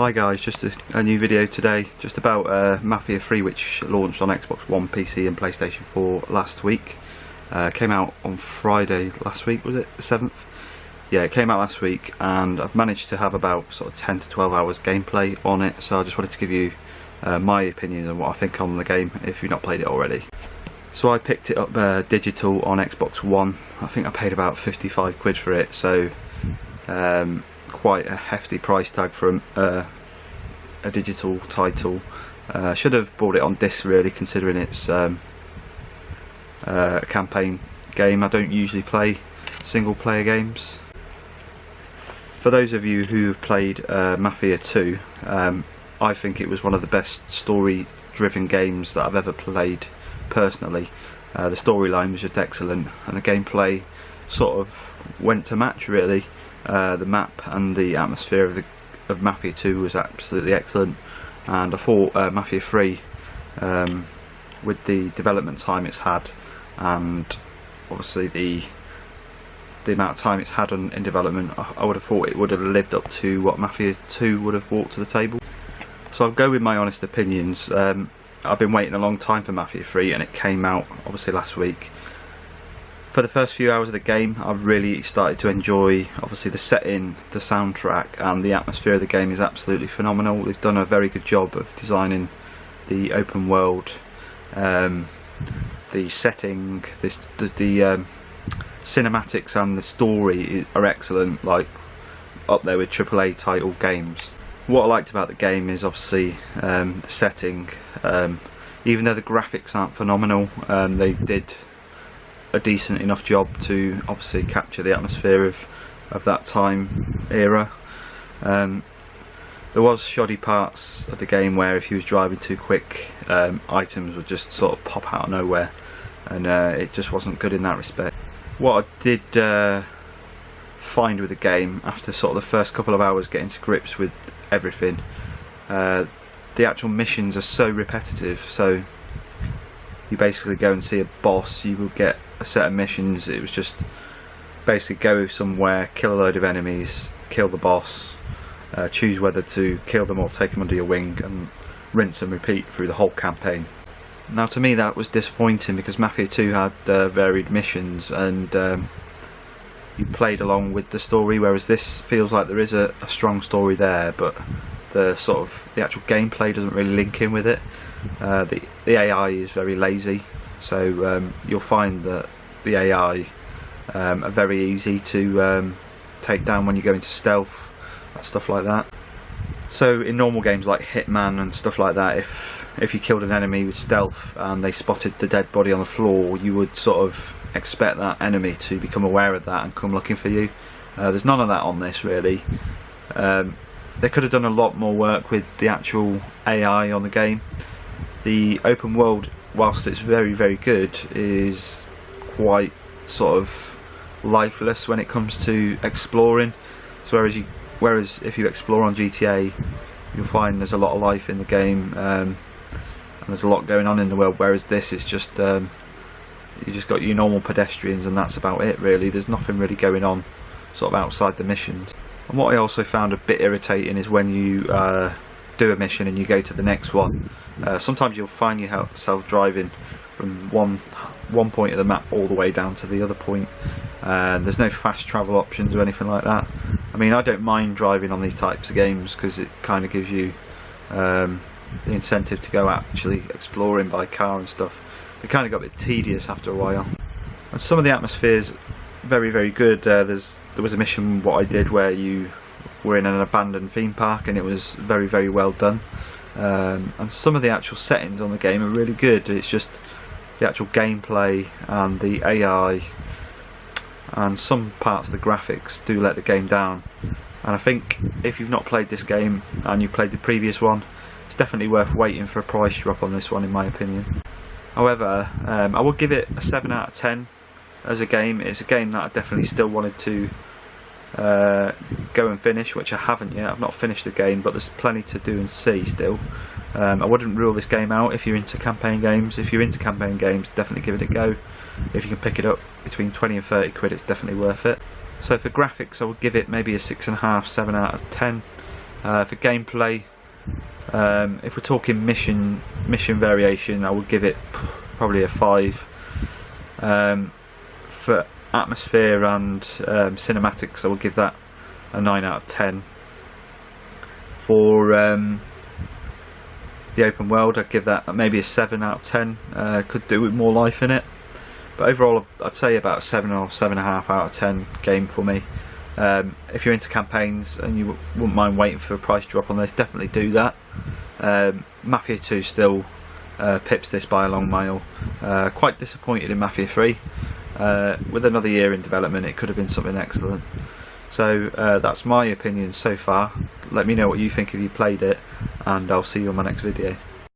Hi guys, just a new video today, just about Mafia 3, which launched on Xbox One, PC and PlayStation 4 last week. Came out on Friday last week, was it? The 7th? Yeah, it came out last week, and I've managed to have about sort of 10 to 12 hours gameplay on it, so I just wanted to give you my opinions on what I think on the game, if you've not played it already. So I picked it up digital on Xbox One. I think I paid about 55 quid for it, so quite a hefty price tag for a digital title. Should have bought it on disc really, considering it's a campaign game. I don't usually play single player games. For those of you who have played Mafia 2, I think it was one of the best story driven games that I've ever played personally. The storyline was just excellent, and the gameplay sort of went to match really. The map and the atmosphere of Mafia 2 was absolutely excellent, and I thought Mafia 3, with the development time it's had, and obviously the amount of time it's had in development, I would have thought it would have lived up to what Mafia 2 would have brought to the table. So I'll go with my honest opinions. I've been waiting a long time for Mafia 3, and it came out obviously last week. For the first few hours of the game, I've really started to enjoy, obviously, the setting, the soundtrack, and the atmosphere of the game is absolutely phenomenal. They've done a very good job of designing the open world, the setting, the cinematics and the story are excellent, like up there with AAA title games. What I liked about the game is obviously the setting. Even though the graphics aren't phenomenal, they did a decent enough job to obviously capture the atmosphere of that time era. There was shoddy parts of the game where if you was driving too quick, items would just sort of pop out of nowhere, and it just wasn't good in that respect. What I did find with the game, after sort of the first couple of hours getting to grips with everything, the actual missions are so repetitive. So you basically go and see a boss, you will get a set of missions. It was just basically go somewhere, kill a load of enemies, kill the boss, choose whether to kill them or take them under your wing, and rinse and repeat through the whole campaign. Now to me that was disappointing, because Mafia 2 had varied missions, and you played along with the story, whereas this feels like there is a strong story there, but the actual gameplay doesn't really link in with it. The AI is very lazy, so you'll find that the AI are very easy to take down when you go into stealth and stuff like that. So in normal games like Hitman and stuff like that, if you killed an enemy with stealth and they spotted the dead body on the floor, you would sort of expect that enemy to become aware of that and come looking for you. There's none of that on this really. They could have done a lot more work with the actual AI on the game. The open world, whilst it's very very good, is quite sort of lifeless when it comes to exploring. So whereas if you explore on GTA, you'll find there's a lot of life in the game, and there's a lot going on in the world, whereas this is just you just got your normal pedestrians and that's about it really. There's nothing really going on sort of outside the missions. And what I also found a bit irritating is when you do a mission and you go to the next one, sometimes you'll find yourself driving from one point of the map all the way down to the other point, and there's no fast travel options or anything like that. I mean, I don't mind driving on these types of games because it kind of gives you the incentive to go actually exploring by car and stuff. It kind of got a bit tedious after a while. And some of the atmospheres very very good. There was a mission what I did where you were in an abandoned theme park, and it was very very well done. And some of the actual settings on the game are really good. It's just the actual gameplay and the AI and some parts of the graphics do let the game down. And I think if you've not played this game and you've played the previous one, it's definitely worth waiting for a price drop on this one, in my opinion. However, I would give it a 7 out of 10 as a game. It's a game that I definitely still wanted to go and finish, which I haven't yet. I've not finished the game, but there's plenty to do and see still. I wouldn't rule this game out if you're into campaign games. If you're into campaign games, definitely give it a go. If you can pick it up between 20 and 30 quid, it's definitely worth it. So for graphics, I would give it maybe a 6.5, 7 out of 10. For gameplay, if we're talking mission variation, I would give it probably a 5. For atmosphere and cinematics, I would give that a 9 out of 10. For the open world, I'd give that maybe a 7 out of 10. Could do with more life in it, but overall I'd say about a 7 or 7.5 out of 10 game for me. If you're into campaigns and you wouldn't mind waiting for a price drop on this, definitely do that. Mafia 2 still pips this by a long mile. Quite disappointed in Mafia 3. With another year in development, it could have been something excellent. So that's my opinion so far. Let me know what you think if you played it, and I'll see you on my next video.